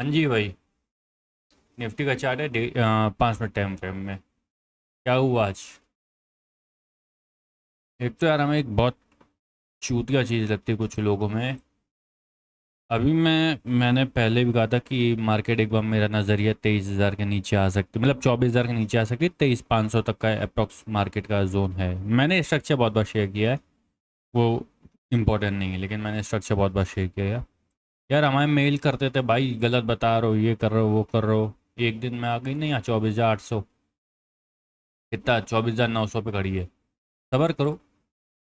हाँ जी भाई। निफ्टी का चार्ट है 5 मिनट टाइम फ्रेम में। क्या हुआ आज? एक तो यार हमें एक बहुत चूतिया चीज़ लगती है कुछ लोगों में। अभी मैंने पहले भी कहा था कि मार्केट एक बार मेरा नज़रिया 23,000 के नीचे आ सकती, मतलब 24,000 के नीचे आ सकती, 23,500 तक का अप्रॉक्स मार्केट का जोन है। मैंने स्ट्रक्चर बहुत बार शेयर किया है। वो इम्पोर्टेंट नहीं है, लेकिन मैंने स्ट्रक्चर बहुत बार शेयर किया है। यार हमारे मेल करते थे भाई, गलत बता रहे हो, ये कर रहे हो, वो कर रहे हो। एक दिन में आ गई नहीं, यहाँ 24,800। कितना? 24,900 पे खड़ी है। सबर करो,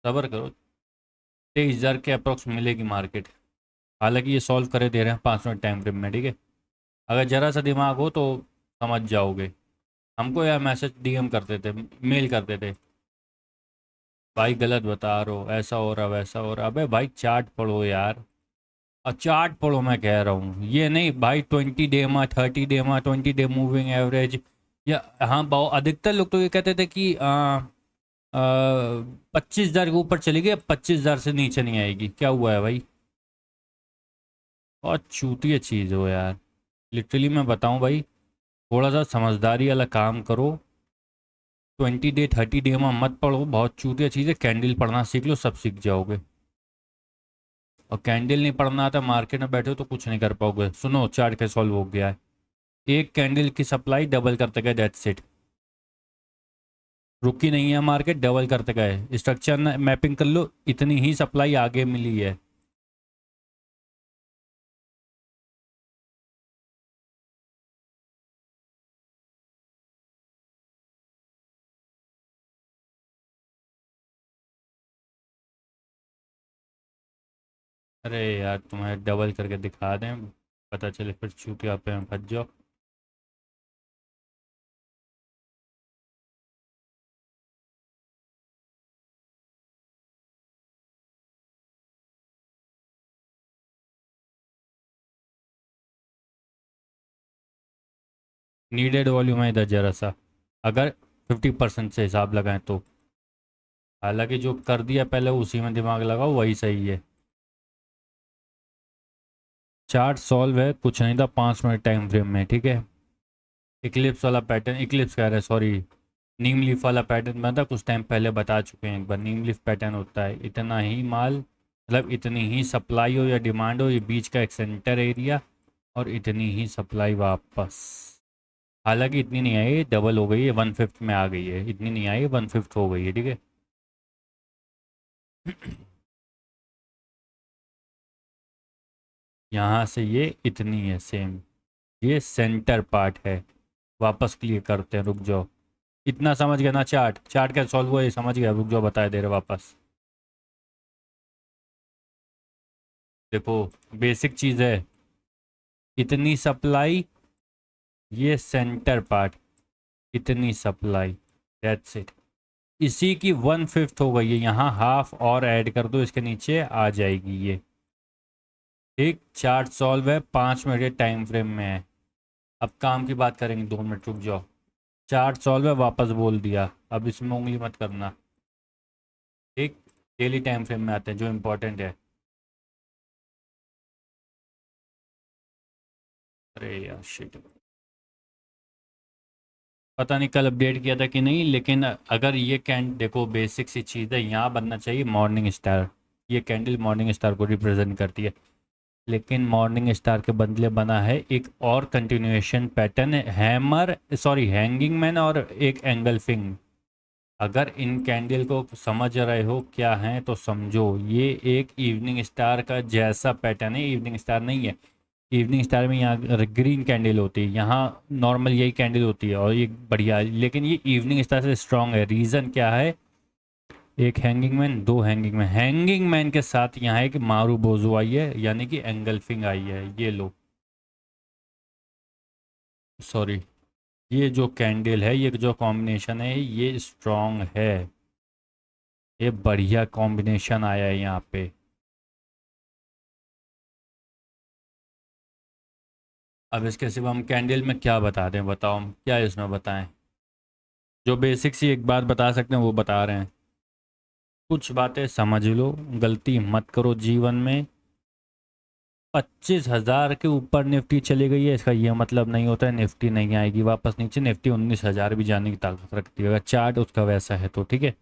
सबर करो। 23,000 के अप्रोक्स मिलेगी मार्केट। हालांकि ये सॉल्व करे दे रहे हैं 5 मिनट टाइम फ्रेम में, ठीक है। अगर जरा सा दिमाग हो तो समझ जाओगे। हमको यार मैसेज डीएम करते थे, मेल करते थे, भाई गलत बता रहे हो, ऐसा हो रहा वैसा हो रहा। अबे भाई चार्ट पढ़ो यार। और चार्ट पढ़ो, मैं कह रहा हूँ, ये नहीं भाई 20 डे में, 30 डे में, 20 डे मूविंग एवरेज। या हाँ बहु अधिकतर लोग तो ये कहते थे कि 25,000 के ऊपर चली गई, 25,000 से नीचे नहीं आएगी। क्या हुआ है भाई? बहुत चूतिया चीज़ हो यार। लिटरली मैं बताऊं भाई, थोड़ा सा समझदारी वाला काम करो। 20 डे 30 डे में मत पढ़ो, बहुत चूतिया चीज़ है। कैंडल पढ़ना सीख लो, सब सीख जाओगे। और कैंडल नहीं पढ़ना आता, मार्केट में बैठे हो तो कुछ नहीं कर पाओगे। सुनो, चार्ट के सॉल्व हो गया है। एक कैंडल की सप्लाई डबल करते गए, दैट्स इट। रुकी नहीं है मार्केट, डबल करते गए। स्ट्रक्चर मैपिंग कर लो, इतनी ही सप्लाई आगे मिली है। अरे यार तुम्हें डबल करके दिखा दें, पता चले फिर चूतिया पे फंस जाओ। नीडेड वॉल्यूम है इधर जरा सा, अगर 50% से हिसाब लगाएं तो। हालांकि जो कर दिया पहले उसी में दिमाग लगाओ, वही सही है। चार्ट सॉल्व है, कुछ नहीं था, 5 मिनट टाइम फ्रेम में, ठीक है। इक्लिप्स वाला पैटर्न, इक्लिप्स कह रहे हैं सॉरी, नीम लीफ वाला पैटर्न बना था कुछ टाइम पहले, बता चुके हैं एक बार। नीम लीफ पैटर्न होता है, इतना ही माल, मतलब इतनी ही सप्लाई हो या डिमांड हो, ये बीच का एक सेंटर एरिया, और इतनी ही सप्लाई वापस। हालांकि इतनी नहीं आई, डबल हो गई है, 1/5 में आ गई है। इतनी नहीं आई, 1/5 हो गई है, ठीक है। यहाँ से ये इतनी है सेम, ये सेंटर पार्ट है। वापस क्लियर करते हैं, रुक जाओ। इतना समझ गया ना? चार्ट चार्ट क्या सॉल्व हुआ ये समझ गया? रुक जाओ, बताए दे रहे वापस। देखो, बेसिक चीज़ है, इतनी सप्लाई, ये सेंटर पार्ट, इतनी सप्लाई, दैट्स इट। इसी की 1/5 हो गई है, यहाँ हाफ और ऐड कर दो, इसके नीचे आ जाएगी ये। ठीक, चार्ट सॉल्व है, 5 मिनट के टाइम फ्रेम में है। अब काम की बात करेंगे, 2 मिनट रुक जाओ। चार्ट सॉल्व है, वापस बोल दिया, अब इसमें उंगली मत करना। ठीक, डेली टाइम फ्रेम में आते हैं जो इम्पोर्टेंट है। अरे यार शिट, पता नहीं कल अपडेट किया था कि नहीं, लेकिन अगर ये कैंड देखो, बेसिक सी चीज़ है, यहाँ बनना चाहिए मॉर्निंग स्टार। ये कैंडल मॉर्निंग स्टार को रिप्रेजेंट करती है, लेकिन मॉर्निंग स्टार के बदले बना है एक और continuation pattern, hammer sorry hanging man और एक एंगल्फिंग। अगर इन कैंडल को समझ रहे हो क्या है तो समझो, ये एक इवनिंग स्टार का जैसा पैटर्न है। इवनिंग स्टार नहीं है, इवनिंग स्टार में यहाँ ग्रीन कैंडल होती है, यहाँ नॉर्मल यही कैंडल होती है, और ये बढ़िया, लेकिन ये इवनिंग स्टार से स्ट्रांग है। रीज़न क्या है? एक हैंगिंग मैन, दो हैंगिंग मैन, हैंगिंग मैन के साथ यहाँ एक मारू बोजो आई है, यानी कि एंगल्फिंग आई है। ये लो, सॉरी, ये जो कैंडल है, ये जो कॉम्बिनेशन है, ये स्ट्रांग है। ये बढ़िया कॉम्बिनेशन आया है यहाँ पे। अब इसके सिवा हम कैंडल में क्या बता दें, बताओ हम क्या इसमें बताएं? जो बेसिक सी एक बात बता सकते हैं वो बता रहे हैं। कुछ बातें समझ लो, गलती मत करो जीवन में। 25,000 के ऊपर निफ्टी चली गई है, इसका ये मतलब नहीं होता है निफ्टी नहीं आएगी वापस नीचे। निफ्टी 19,000 भी जाने की ताकत रखती है अगर चार्ट उसका वैसा है तो, ठीक है।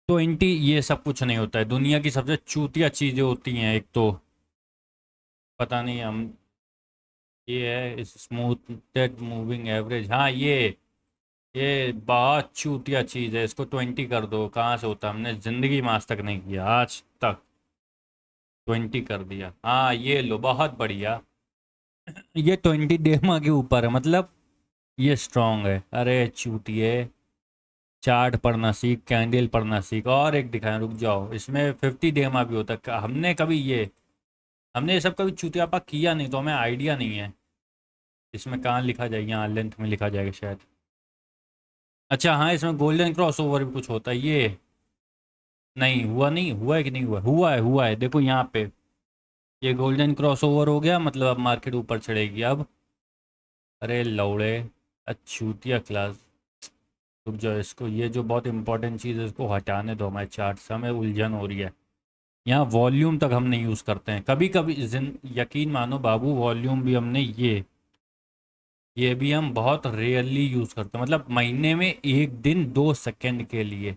20 ये सब कुछ नहीं होता है। दुनिया की सबसे चूतिया चीज़ें होती हैं एक तो, पता नहीं हम, ये है स्मूथेड मूविंग एवरेज। हाँ ये बहुत चूतिया चीज़ है, इसको 20 कर दो। कहाँ से होता है, हमने ज़िंदगी में आज तक नहीं किया, आज तक। 20 कर दिया, हाँ ये लो, बहुत बढ़िया। ये 20 डेमा के ऊपर है, मतलब ये स्ट्रांग है। अरे चूतिए, चार्ट पढ़ना सीख, कैंडल पढ़ना सीख। और एक दिखाएं, रुक जाओ, इसमें 50 डेमा भी होता है। हमने ये सब कभी चूतियापा किया नहीं तो हमें आइडिया नहीं है। इसमें कहाँ लिखा जाएगा, यहाँ लेंथ में लिखा जाएगा शायद। अच्छा हाँ, इसमें गोल्डन क्रॉस ओवर भी कुछ होता है। ये नहीं हुआ, नहीं हुआ है कि नहीं हुआ, हुआ है, देखो यहाँ पे ये गोल्डन क्रॉस ओवर हो गया, मतलब अब मार्केट ऊपर चढ़ेगी अब। अरे लौड़े, अछूतिया क्लास। रुक जाओ, इसको, ये जो बहुत इंपॉर्टेंट चीज़ है इसको हटाने दो हमारे चार्ट से, हमें उलझन हो रही है। यहाँ वॉल्यूम तक हम नहीं यूज़ करते हैं कभी कभी, यकीन मानो बाबू, वॉल्यूम भी हमने ये भी हम बहुत रेयरली यूज़ करते हैं, मतलब महीने में एक दिन 2 सेकंड के लिए।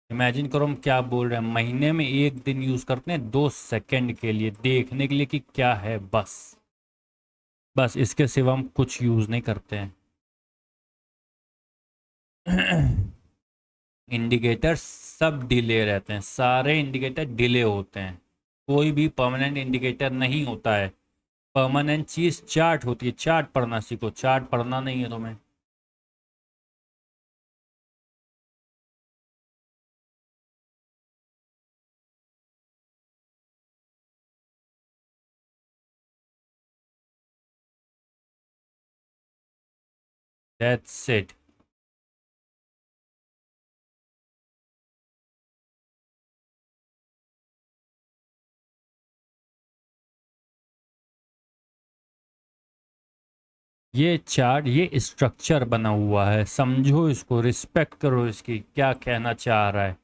इमेजिन करो हम क्या बोल रहे हैं, महीने में एक दिन यूज़ करते हैं 2 सेकंड के लिए, देखने के लिए कि क्या है, बस। बस इसके सिवा हम कुछ यूज़ नहीं करते हैं। इंडिकेटर सब डिले रहते हैं, सारे इंडिकेटर डिले होते हैं। कोई भी परमानेंट इंडिकेटर नहीं होता है। परमानेंट चीज़ चार्ट होती है। चार्ट पढ़ना सीखो, चार्ट पढ़ना नहीं है तुम्हें। That's it. ये चार्ट, ये स्ट्रक्चर बना हुआ है, समझो इसको, रिस्पेक्ट करो इसकी, क्या कहना चाह रहा है।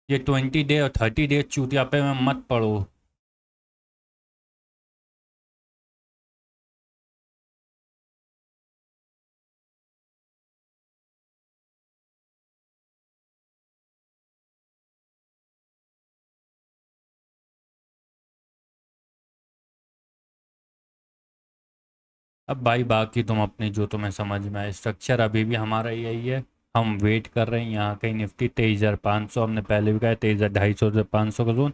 ये 20 डे और 30 डे चूतिया पे में मत पड़ो। अब भाई बाकी तुम अपनी, जो तुम्हें समझ में आए, स्ट्रक्चर अभी भी हमारा यही है। हम वेट कर रहे हैं यहाँ कहीं निफ्टी 23,500, हमने पहले भी कहा 23,250 से 500 का जोन।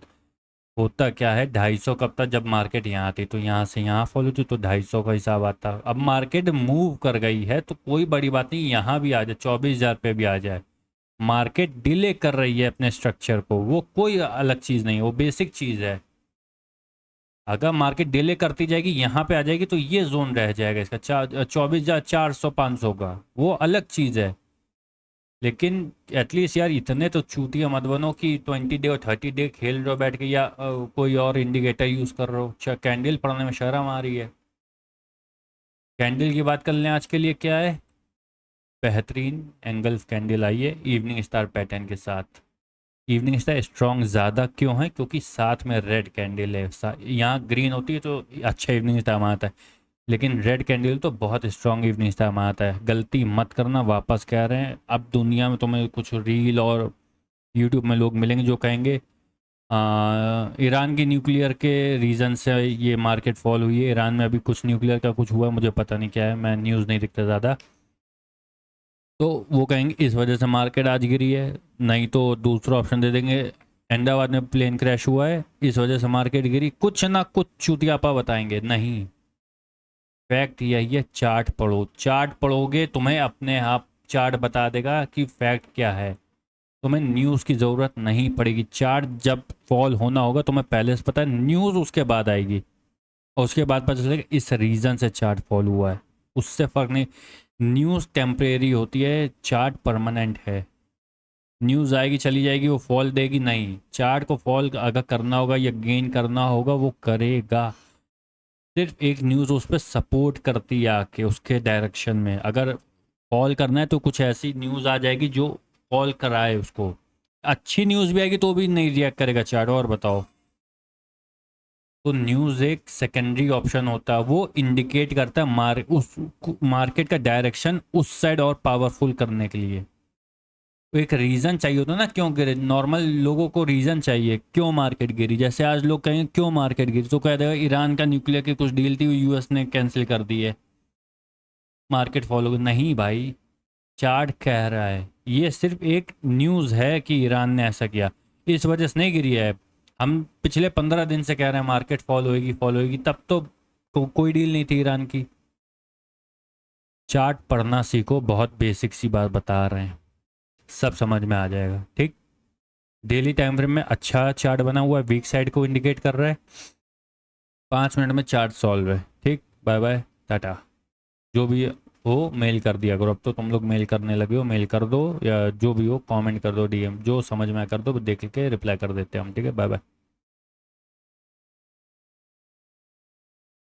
होता क्या है, 250 कब तक, जब मार्केट यहाँ आती तो यहाँ से यहाँ फॉलो थी तो 250 का हिसाब आता। अब मार्केट मूव कर गई है तो कोई बड़ी बात नहीं, यहाँ भी आ जाए, 24,000 पे भी आ जाए। मार्केट डिले कर रही है अपने स्ट्रक्चर को, वो कोई अलग चीज़ नहीं, वो बेसिक चीज़ है। अगर मार्केट डिले करती जाएगी, यहाँ पे आ जाएगी तो ये जोन रह जाएगा इसका, 24,400 500 का, वो अलग चीज़ है। लेकिन एटलीस्ट यार इतने तो चूतिया मत बनो कि 20 डे और 30 डे खेल रहे हो बैठ के, या कोई और इंडिकेटर यूज़ कर रहे हो। अच्छा, कैंडल पढ़ने में शर्म आ रही है। कैंडल की बात कर लें, आज के लिए क्या है, बेहतरीन एंगल्फ कैंडल आई है इवनिंग स्टार पैटर्न के साथ। इवनिंग स्टार स्ट्रॉन्ग ज़्यादा क्यों है, क्योंकि साथ में रेड कैंडल है। यहाँ ग्रीन होती है तो अच्छा इवनिंग स्टार में आता है, लेकिन रेड कैंडल तो बहुत स्ट्रॉन्ग इवनिंग स्टार में आता है। गलती मत करना, वापस कह रहे हैं। अब दुनिया में तुम्हें कुछ रील और यूट्यूब में लोग मिलेंगे जो कहेंगे ईरान की न्यूक्लियर के रीज़न से ये मार्केट फॉल हुई है। ईरान में अभी कुछ न्यूक्लियर का कुछ हुआ है, मुझे पता नहीं क्या है, मैं न्यूज़ नहीं देखता ज़्यादा। तो वो कहेंगे इस वजह से मार्केट आज गिरी है, नहीं तो दूसरा ऑप्शन दे देंगे अहमदाबाद में प्लेन क्रैश हुआ है इस वजह से मार्केट गिरी। कुछ ना कुछ चूतियापा बताएंगे, नहीं, फैक्ट यही है। चार्ट पढ़ो, चार्ट पढ़ोगे तुम्हें अपने आप चार्ट बता देगा कि फैक्ट क्या है। तुम्हें न्यूज़ की ज़रूरत नहीं पड़ेगी। चार्ट जब फॉल होना होगा तुम्हें पहले से पता है, न्यूज़ उसके बाद आएगी और उसके बाद पता चलेगा इस रीज़न से चार्ट फॉल हुआ है। उससे फ़र्क नहीं, न्यूज़ टेम्परेरी होती है, चार्ट परमानेंट है। न्यूज़ आएगी चली जाएगी, वो फॉल देगी नहीं। चार्ट को फॉल अगर करना होगा या गेन करना होगा वो करेगा। सिर्फ एक न्यूज़ उस पर सपोर्ट करती है आके उसके डायरेक्शन में। अगर फॉल करना है तो कुछ ऐसी न्यूज़ आ जाएगी जो फॉल कराए उसको। अच्छी न्यूज़ भी आएगी तो भी नहीं रिएक्ट करेगा चार्ट। और बताओ। तो न्यूज़ एक सेकेंडरी ऑप्शन होता है, वो इंडिकेट करता है उस मार्केट का डायरेक्शन उस साइड और पावरफुल करने के लिए। तो एक रीज़न चाहिए होता है ना क्यों गिरे, नॉर्मल लोगों को रीज़न चाहिए क्यों मार्केट गिरी। जैसे आज लोग कहें क्यों मार्केट गिरी, तो कह देगा ईरान का न्यूक्लियर की कुछ डील थी, यूएस ने कैंसिल कर दी है, मार्केट फॉलो। नहीं भाई, चार्ट कह रहा है, ये सिर्फ एक न्यूज़ है कि ईरान ने ऐसा किया, इस वजह से नहीं गिरी है। हम पिछले 15 दिन से कह रहे हैं मार्केट फॉलो होएगी, तब तो कोई डील नहीं थी ईरान की। चार्ट पढ़ना सीखो, बहुत बेसिक सी बात बता रहे हैं, सब समझ में आ जाएगा। ठीक, डेली टाइम फ्रेम में अच्छा चार्ट बना हुआ है, वीक साइड को इंडिकेट कर रहा है, 5 मिनट में चार्ट सॉल्व है। ठीक, बाय बाय टाटा। जो भी हो मेल कर दिया करो, अब तो तुम लोग मेल करने लगे हो, मेल कर दो, या जो भी हो कमेंट कर दो, डीएम जो समझ में आया कर दो, देख के रिप्लाई कर देते हैं हम। ठीक है, बाय बाय।